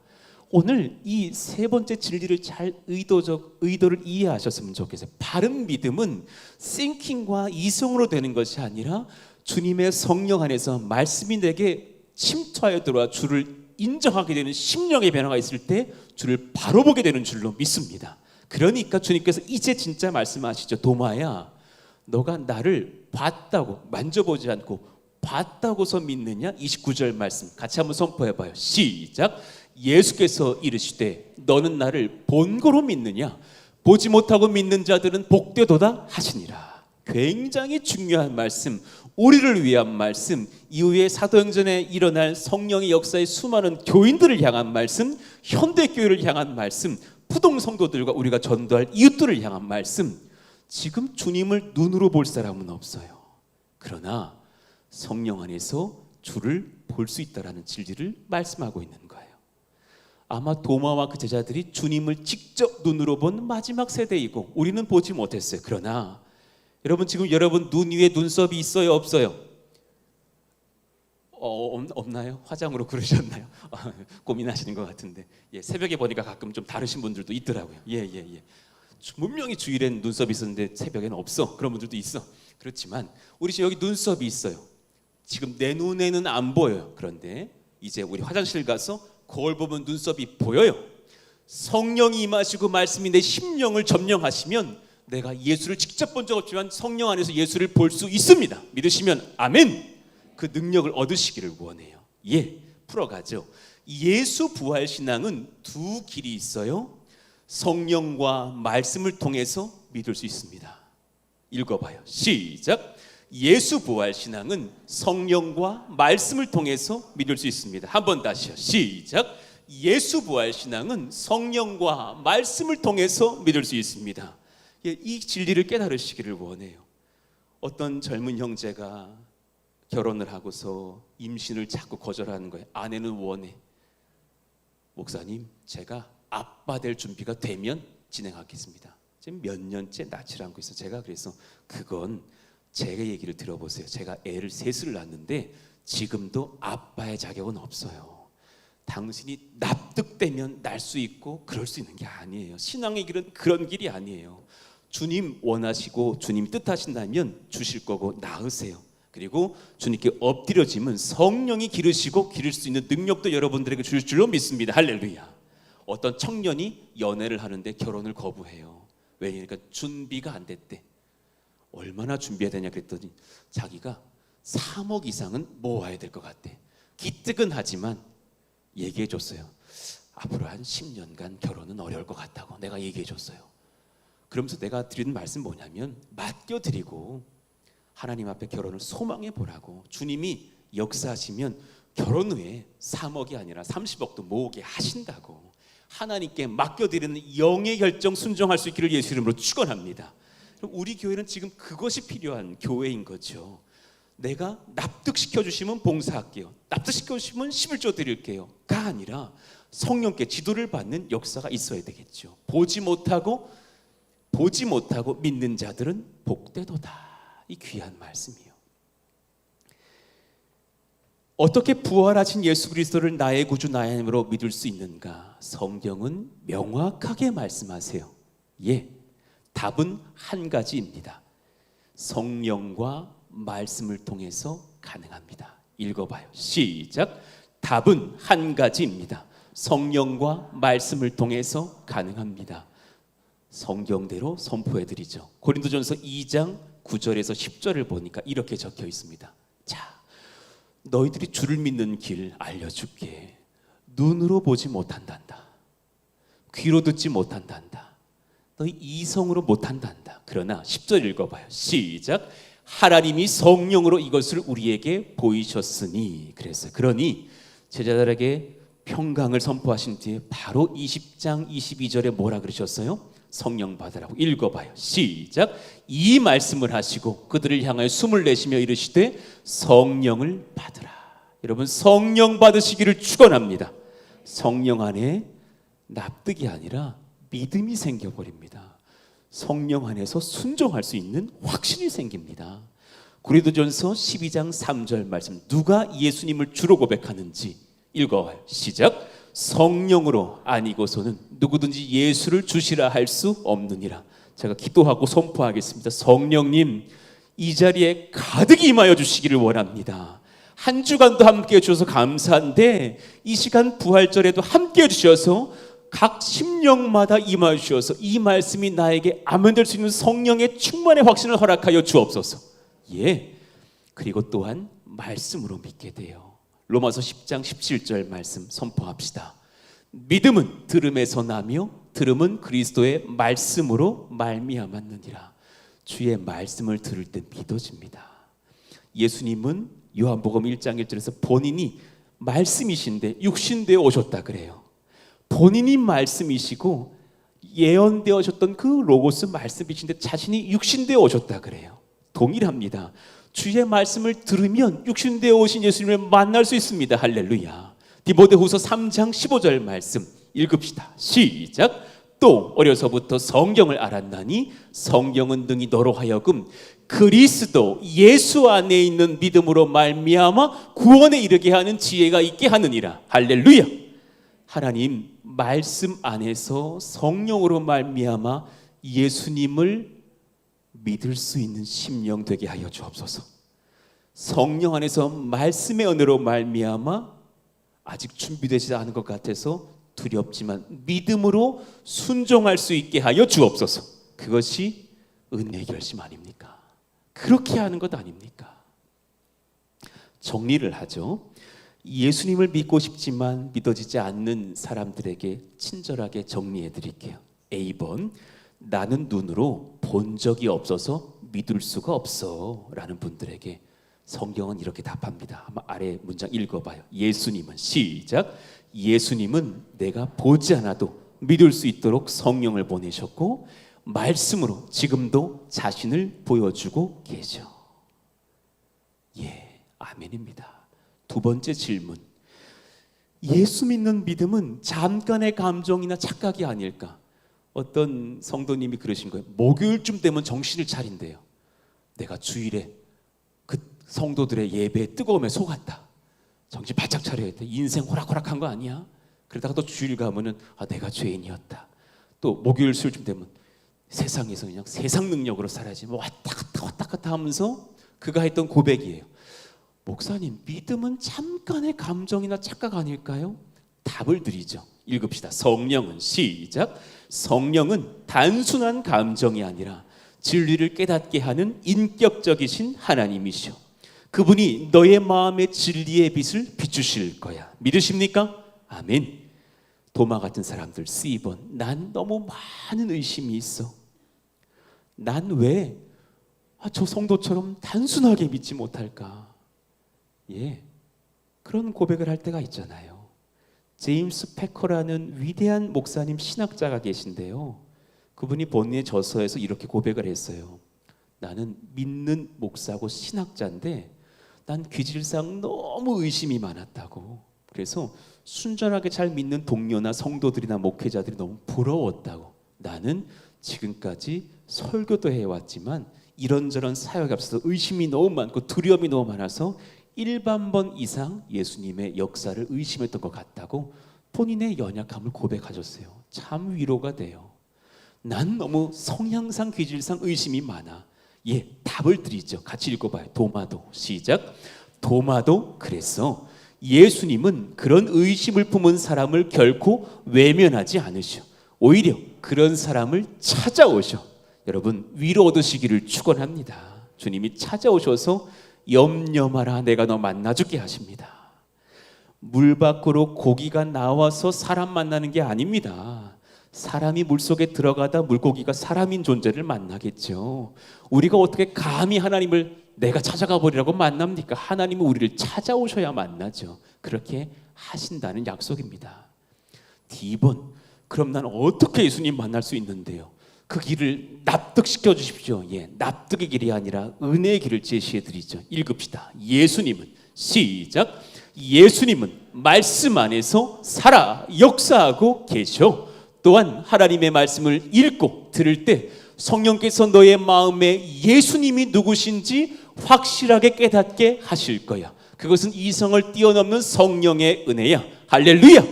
Speaker 1: 오늘 이 세 번째 진리를 잘 의도를 이해하셨으면 좋겠어요. 바른 믿음은 thinking과 이성으로 되는 것이 아니라 주님의 성령 안에서 말씀이 내게 침투하여 들어와 주를 인정하게 되는 심령의 변화가 있을 때 주를 바로 보게 되는 줄로 믿습니다. 그러니까 주님께서 이제 진짜 말씀하시죠. 도마야, 너가 나를 봤다고, 만져보지 않고 봤다고서 믿느냐? 29절 말씀 같이 한번 선포해봐요. 시작. 예수께서 이르시되 너는 나를 본고로 믿느냐? 보지 못하고 믿는 자들은 복되도다 하시니라. 굉장히 중요한 말씀, 우리를 위한 말씀, 이후에 사도행전에 일어날 성령의 역사의 수많은 교인들을 향한 말씀, 현대교회를 향한 말씀, 푸동 성도들과 우리가 전도할 이웃들을 향한 말씀. 지금 주님을 눈으로 볼 사람은 없어요. 그러나 성령 안에서 주를 볼 수 있다라는 진리를 말씀하고 있는 거예요. 아마 도마와 그 제자들이 주님을 직접 눈으로 본 마지막 세대이고 우리는 보지 못했어요. 그러나 여러분, 지금 여러분 눈 위에 눈썹이 있어요, 없어요? 없나요? 화장으로 그러셨나요? 고민하시는 것 같은데, 예, 새벽에 보니까 가끔 좀 다르신 분들도 있더라고요. 예. 분명히 주일엔 눈썹이 있었는데 새벽에는 없어. 그런 분들도 있어. 그렇지만 우리 지금 여기 눈썹이 있어요. 지금 내 눈에는 안 보여요. 그런데 이제 우리 화장실 가서 거울 보면 눈썹이 보여요. 성령이 임하시고 말씀이 내 심령을 점령하시면 내가 예수를 직접 본 적 없지만 성령 안에서 예수를 볼 수 있습니다. 믿으시면 아멘. 그 능력을 얻으시기를 원해요. 예, 풀어가죠. 예수 부활 신앙은 두 길이 있어요. 성령과 말씀을 통해서 믿을 수 있습니다. 읽어봐요. 시작. 예수 부활 신앙은 성령과 말씀을 통해서 믿을 수 있습니다. 한 번 다시요. 시작. 예수 부활 신앙은 성령과 말씀을 통해서 믿을 수 있습니다. 이 진리를 깨달으시기를 원해요. 어떤 젊은 형제가 결혼을 하고서 임신을 자꾸 거절하는 거예요. 아내는 원해. 목사님, 제가 아빠 될 준비가 되면 진행하겠습니다. 지금 몇 년째 낳지를 않고 있어. 제가 그래서 그건 제가 얘기를 들어보세요. 제가 애를 셋을 낳았는데 지금도 아빠의 자격은 없어요. 당신이 납득되면 날 수 있고 그럴 수 있는 게 아니에요. 신앙의 길은 그런 길이 아니에요. 주님 원하시고 주님 뜻하신다면 주실 거고 낳으세요. 그리고 주님께 엎드려지면 성령이 기르시고 기를 수 있는 능력도 여러분들에게 주실 줄로 믿습니다. 할렐루야. 어떤 청년이 연애를 하는데 결혼을 거부해요. 왜냐니까 준비가 안 됐대. 얼마나 준비해야 되냐 그랬더니 자기가 3억 이상은 모아야 될 것 같대. 기특은 하지만 얘기해 줬어요. 앞으로 한 10년간 결혼은 어려울 것 같다고 내가 얘기해 줬어요. 그러면서 내가 드리는 말씀 뭐냐면 맡겨드리고 하나님 앞에 결혼을 소망해 보라고. 주님이 역사하시면 결혼 후에 3억이 아니라 30억도 모으게 하신다고. 하나님께 맡겨드리는 영의 결정 순종할 수 있기를 예수 이름으로 축원합니다. 우리 교회는 지금 그것이 필요한 교회인 거죠. 내가 납득시켜 주시면 봉사할게요. 납득시켜 주시면 11조 드릴게요. 가 아니라 성령께 지도를 받는 역사가 있어야 되겠죠. 보지 못하고 믿는 자들은 복되도다. 이 귀한 말씀이요. 어떻게 부활하신 예수 그리스도를 나의 구주 나의 하나님으로 믿을 수 있는가? 성경은 명확하게 말씀하세요. 예, 답은 한 가지입니다. 성령과 말씀을 통해서 가능합니다. 읽어봐요. 시작. 답은 한 가지입니다. 성령과 말씀을 통해서 가능합니다. 성경대로 선포해드리죠. 고린도전서 2장 9절에서 10절을 보니까 이렇게 적혀 있습니다. 자, 너희들이 주를 믿는 길 알려줄게. 눈으로 보지 못한단다. 귀로 듣지 못한단다. 너희 이성으로 못한단다. 그러나 10절 읽어봐요. 시작. 하나님이 성령으로 이것을 우리에게 보이셨으니. 그래서 그러니 제자들에게 평강을 선포하신 뒤에 바로 20장 22절에 뭐라 그러셨어요? 성령 받으라고. 읽어봐요. 시작. 이 말씀을 하시고 그들을 향하여 숨을 내쉬며 이르시되 성령을 받으라. 여러분, 성령 받으시기를 축원합니다. 성령 안에 납득이 아니라 믿음이 생겨버립니다. 성령 안에서 순종할 수 있는 확신이 생깁니다. 고린도전서 12장 3절 말씀, 누가 예수님을 주로 고백하는지 읽어봐요. 시작. 성령으로 아니고서는 누구든지 예수를 주시라 할 수 없느니라. 제가 기도하고 선포하겠습니다. 성령님, 이 자리에 가득 임하여 주시기를 원합니다. 한 주간도 함께해 주셔서 감사한데 이 시간 부활절에도 함께해 주셔서 각 심령마다 임하여 주셔서 이 말씀이 나에게 아멘될 수 있는 성령의 충만의 확신을 허락하여 주옵소서. 예, 그리고 또한 말씀으로 믿게 돼요. 로마서 10장 17절 말씀 선포합시다. 믿음은 들음에서 나며 들음은 그리스도의 말씀으로 말미암았느니라. 주의 말씀을 들을 때 믿어집니다. 예수님은 요한복음 1장 1절에서 본인이 말씀이신데 육신되어 오셨다 그래요. 본인이 말씀이시고 예언되어 오셨던 그 로고스 말씀이신데 자신이 육신되어 오셨다 그래요. 동일합니다. 주의 말씀을 들으면 육신되어 오신 예수님을 만날 수 있습니다. 할렐루야. 디모데후서 3장 15절 말씀 읽읍시다. 시작. 또 어려서부터 성경을 알았나니 성경은 능히 너로 하여금 그리스도 예수 안에 있는 믿음으로 말미암아 구원에 이르게 하는 지혜가 있게 하느니라. 할렐루야. 하나님 말씀 안에서 성령으로 말미암아 예수님을 믿을 수 있는 심령 되게 하여 주옵소서. 성령 안에서 말씀의 은혜로 말미암아 아직 준비되지 않은 것 같아서 두렵지만 믿음으로 순종할 수 있게 하여 주옵소서. 그것이 은혜의 결심 아닙니까? 그렇게 하는 것 아닙니까? 정리를 하죠. 예수님을 믿고 싶지만 믿어지지 않는 사람들에게 친절하게 정리해 드릴게요. A번, 나는 눈으로 본 적이 없어서 믿을 수가 없어 라는 분들에게 성경은 이렇게 답합니다. 한번 아래 문장 읽어봐요. 예수님은, 시작. 예수님은 내가 보지 않아도 믿을 수 있도록 성령을 보내셨고 말씀으로 지금도 자신을 보여주고 계셔. 예, 아멘입니다. 두 번째 질문. 예수 믿는 믿음은 잠깐의 감정이나 착각이 아닐까? 어떤 성도님이 그러신 거예요. 목요일쯤 되면 정신을 차린대요. 내가 주일에 그 성도들의 예배에 뜨거움에 속았다. 정신 바짝 차려야겠다. 인생 호락호락한 거 아니야? 그러다가 또 주일 가면은 내가 죄인이었다. 또 목요일 수요일쯤 되면 세상에서 그냥 세상 능력으로 살아야지. 왔다 갔다 하면서 그가 했던 고백이에요. 목사님, 믿음은 잠깐의 감정이나 착각 아닐까요? 답을 드리죠. 읽읍시다. 성령은, 시작. 성령은 단순한 감정이 아니라 진리를 깨닫게 하는 인격적이신 하나님이시오. 그분이 너의 마음의 진리의 빛을 비추실 거야. 믿으십니까? 아멘. 도마 같은 사람들 C번, 난 너무 많은 의심이 있어. 난 왜 저 성도처럼 단순하게 믿지 못할까? 예, 그런 고백을 할 때가 있잖아요. 제임스 패커라는 위대한 목사님 신학자가 계신데요. 그분이 본인의 저서에서 이렇게 고백을 했어요. 나는 믿는 목사고 신학자인데 난 귀질상 너무 의심이 많았다고. 그래서 순전하게 잘 믿는 동료나 성도들이나 목회자들이 너무 부러웠다고. 나는 지금까지 설교도 해왔지만 이런저런 사역에 앞서서 의심이 너무 많고 두려움이 너무 많아서 일반번 이상 예수님의 역사를 의심했던 것 같다고 본인의 연약함을 고백하셨어요. 참 위로가 돼요. 난 너무 성향상 기질상 의심이 많아. 예, 답을 드리죠. 같이 읽어봐요. 도마도, 시작. 도마도 그랬어. 예수님은 그런 의심을 품은 사람을 결코 외면하지 않으셔. 오히려 그런 사람을 찾아오셔. 여러분, 위로 얻으시기를 축원합니다. 주님이 찾아오셔서 염려 마라, 내가 너 만나줄게 하십니다. 물 밖으로 고기가 나와서 사람 만나는 게 아닙니다. 사람이 물속에 들어가다 물고기가 사람인 존재를 만나겠죠. 우리가 어떻게 감히 하나님을 내가 찾아가 버리라고 만납니까? 하나님은 우리를 찾아오셔야 만나죠. 그렇게 하신다는 약속입니다. D번, 그럼 난 어떻게 예수님 만날 수 있는데요? 그 길을 납득시켜 주십시오. 예, 납득의 길이 아니라 은혜의 길을 제시해 드리죠. 읽읍시다. 예수님은, 시작. 예수님은 말씀 안에서 살아 역사하고 계셔. 또한 하나님의 말씀을 읽고 들을 때 성령께서 너의 마음에 예수님이 누구신지 확실하게 깨닫게 하실 거야. 그것은 이성을 뛰어넘는 성령의 은혜야. 할렐루야.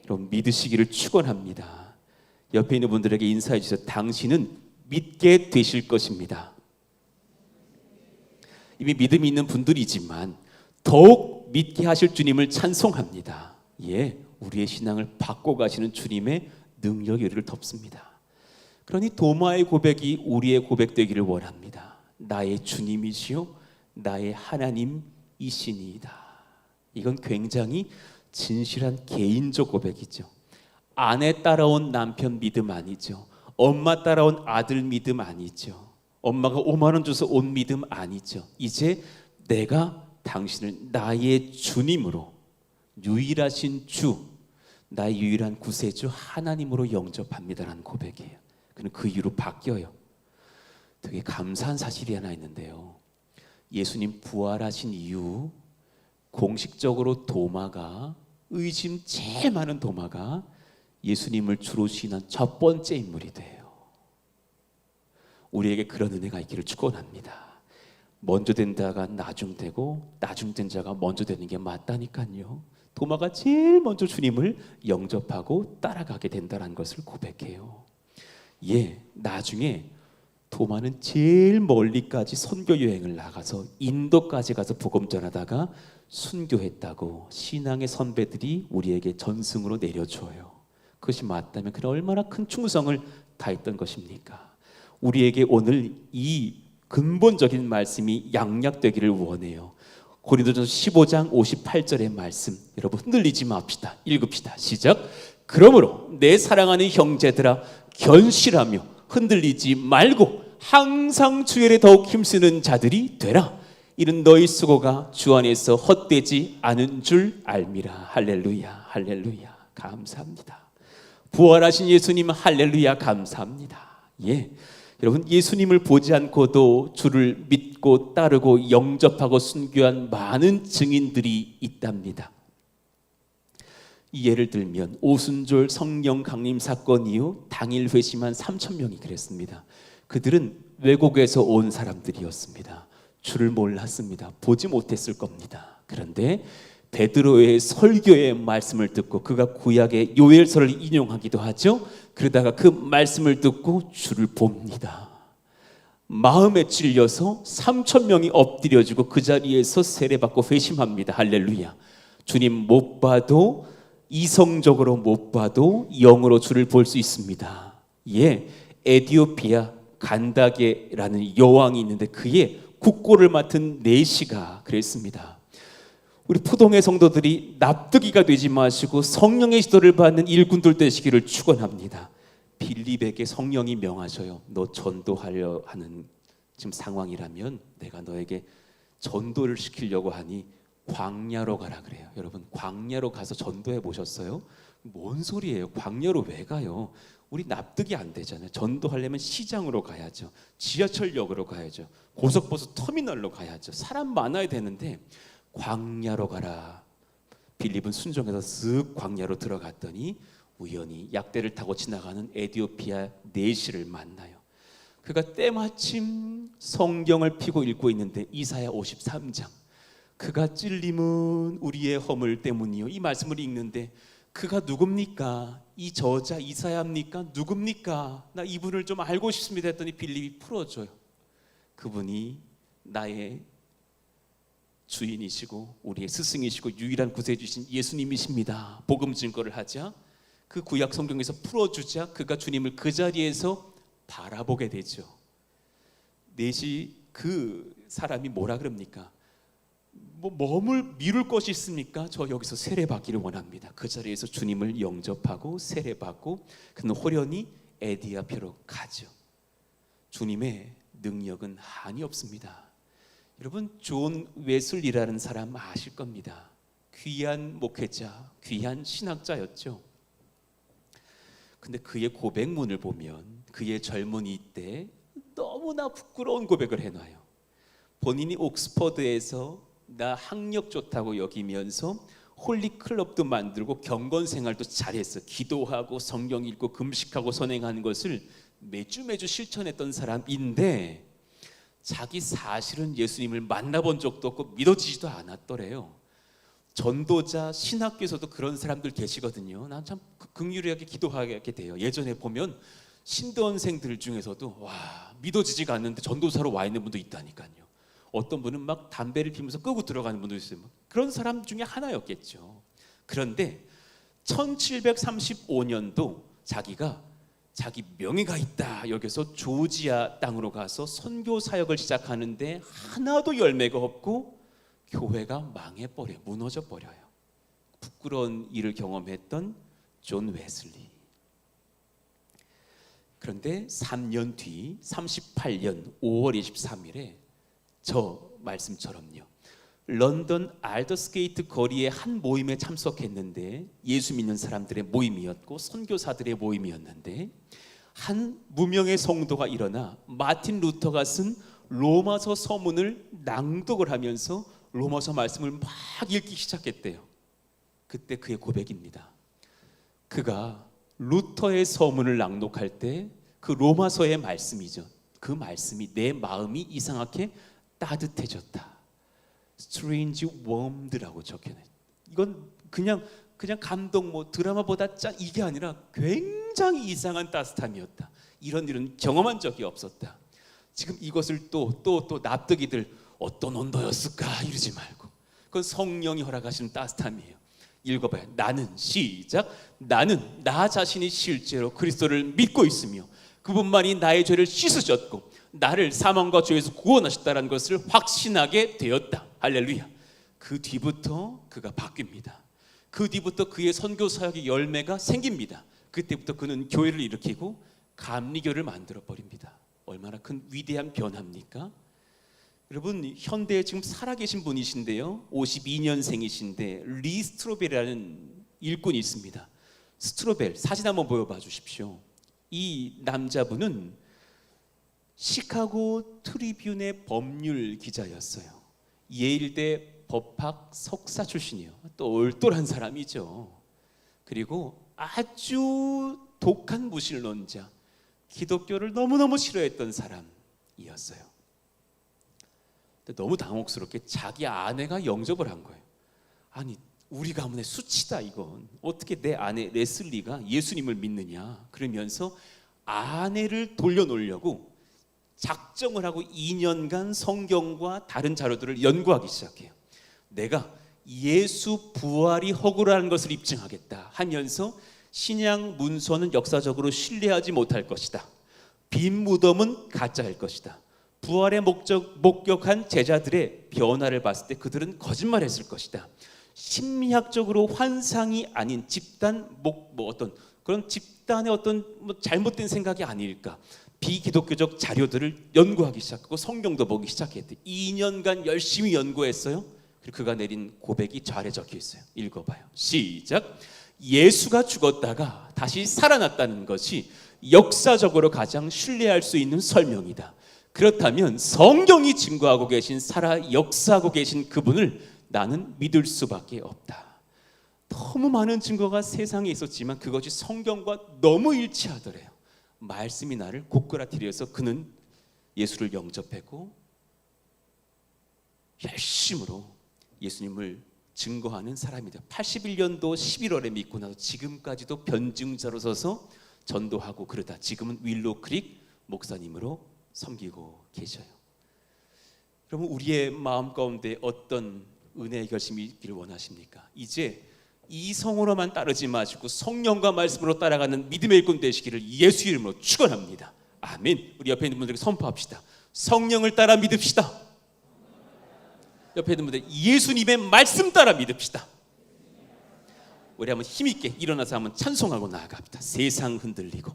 Speaker 1: 여러분, 믿으시기를 축원합니다. 옆에 있는 분들에게 인사해 주세요. 당신은 믿게 되실 것입니다. 이미 믿음이 있는 분들이지만 더욱 믿게 하실 주님을 찬송합니다. 예, 우리의 신앙을 바꿔가시는 주님의 능력이 우리를 덮습니다. 그러니 도마의 고백이 우리의 고백 되기를 원합니다. 나의 주님이시요 나의 하나님이시니이다. 이건 굉장히 진실한 개인적 고백이죠. 아내 따라온 남편 믿음 아니죠. 엄마 따라온 아들 믿음 아니죠. 엄마가 5만 원 줘서 온 믿음 아니죠. 이제 내가 당신을 나의 주님으로, 유일하신 주, 나의 유일한 구세주 하나님으로 영접합니다라는 고백이에요. 그는 그 이후로 바뀌어요. 되게 감사한 사실이 하나 있는데요. 예수님 부활하신 이후 공식적으로 도마가, 의심 제일 많은 도마가 예수님을 주로 시인한 첫 번째 인물이 돼요. 우리에게 그런 은혜가 있기를 축원합니다. 먼저 된 자가 나중 되고 나중 된 자가 먼저 되는 게 맞다니까요. 도마가 제일 먼저 주님을 영접하고 따라가게 된다는 것을 고백해요. 예, 나중에 도마는 제일 멀리까지 선교 여행을 나가서 인도까지 가서 복음 전하다가 순교했다고 신앙의 선배들이 우리에게 전승으로 내려줘요. 그것이 맞다면 그는 얼마나 큰 충성을 다했던 것입니까? 우리에게 오늘 이 근본적인 말씀이 양약되기를 원해요. 고린도전서 15장 58절의 말씀, 여러분 흔들리지 맙시다. 읽읍시다. 시작. 그러므로 내 사랑하는 형제들아 견실하며 흔들리지 말고 항상 주의 일에 더욱 힘쓰는 자들이 되라. 이는 너희 수고가 주 안에서 헛되지 않은 줄 알미라. 할렐루야, 할렐루야. 감사합니다. 부활하신 예수님, 할렐루야, 감사합니다. 예, 여러분 예수님을 보지 않고도 주를 믿고 따르고 영접하고 순교한 많은 증인들이 있답니다. 예를 들면 오순절 성령 강림 사건 이후 당일 회심한 3천 명이 그랬습니다. 그들은 외국에서 온 사람들이었습니다. 주를 몰랐습니다. 보지 못했을 겁니다. 그런데 베드로의 설교의 말씀을 듣고, 그가 구약의 요엘서를 인용하기도 하죠. 그러다가 그 말씀을 듣고 주를 봅니다. 마음에 찔려서 3천 명이 엎드려지고 그 자리에서 세례받고 회심합니다. 할렐루야. 주님 못 봐도, 이성적으로 못 봐도 영으로 주를 볼 수 있습니다. 예, 에디오피아 간다게라는 여왕이 있는데 그의 국고를 맡은 내시가 그랬습니다. 우리 포동의 성도들이 납득이가 되지 마시고 성령의 지도를 받는 일꾼들 되시기를 축원합니다. 빌립에게 성령이 명하셔요. 너 전도하려 하는 지금 상황이라면 내가 너에게 전도를 시키려고 하니 광야로 가라 그래요. 여러분 광야로 가서 전도해 보셨어요? 뭔 소리예요? 광야로 왜 가요? 우리 납득이 안 되잖아요. 전도하려면 시장으로 가야죠. 지하철역으로 가야죠. 고속버스 터미널로 가야죠. 사람 많아야 되는데 광야로 가라. 빌립은 순종해서 쓱 광야로 들어갔더니 우연히 약대를 타고 지나가는 에디오피아 내시를 만나요. 그가 때마침 성경을 펴고 읽고 있는데 이사야 53장, 그가 찔림은 우리의 허물 때문이요, 이 말씀을 읽는데 그가 누굽니까? 이 저자 이사야입니까? 누굽니까? 나 이분을 좀 알고 싶습니다 했더니 빌립이 풀어줘요. 그분이 나의 주인이시고 우리의 스승이시고 유일한 구세주신 예수님이십니다. 복음 증거를 하자 그 구약 성경에서 풀어주자 그가 주님을 그 자리에서 바라보게 되죠. 넷이 그 사람이 뭐라 그럽니까? 몸을 미룰 것이 있습니까? 저 여기서 세례받기를 원합니다. 그 자리에서 주님을 영접하고 세례받고 그는 호련히 에디오피아로 가죠. 주님의 능력은 한이 없습니다. 여러분 존 웨슬리라는 사람 아실 겁니다. 귀한 목회자, 귀한 신학자였죠. 근데 그의 고백문을 보면 그의 젊은이 때 너무나 부끄러운 고백을 해놔요. 본인이 옥스퍼드에서 나 학력 좋다고 여기면서 홀리 클럽도 만들고 경건 생활도 잘했어. 기도하고 성경 읽고 금식하고 선행하는 것을 매주 실천했던 사람인데 자기 사실은 예수님을 만나본 적도 없고 믿어지지도 않았더래요. 전도자 신학교에서도 그런 사람들 계시거든요. 난 참 긍휼하게 기도하게 돼요. 예전에 보면 신도원생들 중에서도 와 믿어지지가 않는데 전도사로 와 있는 분도 있다니까요. 어떤 분은 막 담배를 피우면서 끄고 들어가는 분도 있어요. 그런 사람 중에 하나였겠죠. 그런데 1735년도 자기가 자기 명예가 있다 여기서 조지아 땅으로 가서 선교 사역을 시작하는데 하나도 열매가 없고 교회가 망해버려요. 무너져 버려요. 부끄러운 일을 경험했던 존 웨슬리. 그런데 3년 뒤 38년 5월 23일에 저 말씀처럼요 런던 알더스게이트 거리의 한 모임에 참석했는데 예수 믿는 사람들의 모임이었고 선교사들의 모임이었는데 한 무명의 성도가 일어나 마틴 루터가 쓴 로마서 서문을 낭독을 하면서 로마서 말씀을 막 읽기 시작했대요. 그때 그의 고백입니다. 그가 루터의 서문을 낭독할 때 그 로마서의 말씀이죠. 그 말씀이 내 마음이 이상하게 따뜻해졌다. Strange warmed라고 적혀놔요. 이건 그냥 감동 드라마보다 짠 이게 아니라 굉장히 이상한 따뜻함이었다. 이런 일은 경험한 적이 없었다. 지금 이것을 또 납득이들 어떤 온도였을까 이러지 말고 그건 성령이 허락하시는 따뜻함이에요. 읽어봐요. 나는 시작. 나는 나 자신이 실제로 그리스도를 믿고 있으며 그분만이 나의 죄를 씻으셨고 나를 사망과 죄에서 구원하셨다는 것을 확신하게 되었다. 할렐루야. 그 뒤부터 그가 바뀝니다. 그 뒤부터 그의 선교 사역의 열매가 생깁니다. 그때부터 그는 교회를 일으키고 감리교를 만들어 버립니다. 얼마나 큰 위대한 변화입니까? 여러분 현대에 지금 살아계신 분이신데요 52년생이신데 리 스트로벨이라는 일꾼이 있습니다. 스트로벨 사진 한번 보여봐 주십시오. 이 남자분은 시카고 트리뷴의 법률 기자였어요. 예일대 법학 석사 출신이요. 또 올돌한 사람이죠. 그리고 아주 독한 무신론자, 기독교를 너무너무 싫어했던 사람이었어요. 근데 너무 당혹스럽게 자기 아내가 영접을 한 거예요. 아니, 우리 가문의 수치다 이건. 어떻게 내 아내 레슬리가 예수님을 믿느냐. 그러면서 아내를 돌려놓으려고 작정을 하고 2년간 성경과 다른 자료들을 연구하기 시작해요. 내가 예수 부활이 허구라는 것을 입증하겠다 하면서 신약 문서는 역사적으로 신뢰하지 못할 것이다. 빈 무덤은 가짜일 것이다. 부활의 목격한 제자들의 변화를 봤을 때 그들은 거짓말했을 것이다. 심리학적으로 환상이 아닌 집단 어떤 그런 집단의 어떤 잘못된 생각이 아닐까. 비기독교적 자료들을 연구하기 시작하고 성경도 보기 시작했대. 2년간 열심히 연구했어요. 그리고 그가 내린 고백이 저 아래 적혀 있어요. 읽어봐요. 시작. 예수가 죽었다가 다시 살아났다는 것이 역사적으로 가장 신뢰할 수 있는 설명이다. 그렇다면 성경이 증거하고 계신 살아 역사하고 계신 그분을 나는 믿을 수밖에 없다. 너무 많은 증거가 세상에 있었지만 그것이 성경과 너무 일치하더래요. 말씀이 나를 고꾸라뜨려서 그는 예수를 영접했고 열심으로 예수님을 증거하는 사람이다. 81년도 11월에 믿고 나서 지금까지도 변증자로 서서 전도하고 그러다 지금은 윌로우 크릭 목사님으로 섬기고 계셔요. 그러면 우리의 마음 가운데 어떤 은혜의 결심이 있기를 원하십니까? 이제 이성으로만 따르지 마시고 성령과 말씀으로 따라가는 믿음의 일꾼 되시기를 예수 이름으로 축원합니다. 아멘. 우리 옆에 있는 분들에게 선포합시다. 성령을 따라 믿읍시다. 옆에 있는 분들 예수님의 말씀 따라 믿읍시다. 우리 한번 힘있게 일어나서 한번 찬송하고 나아갑니다. 세상 흔들리고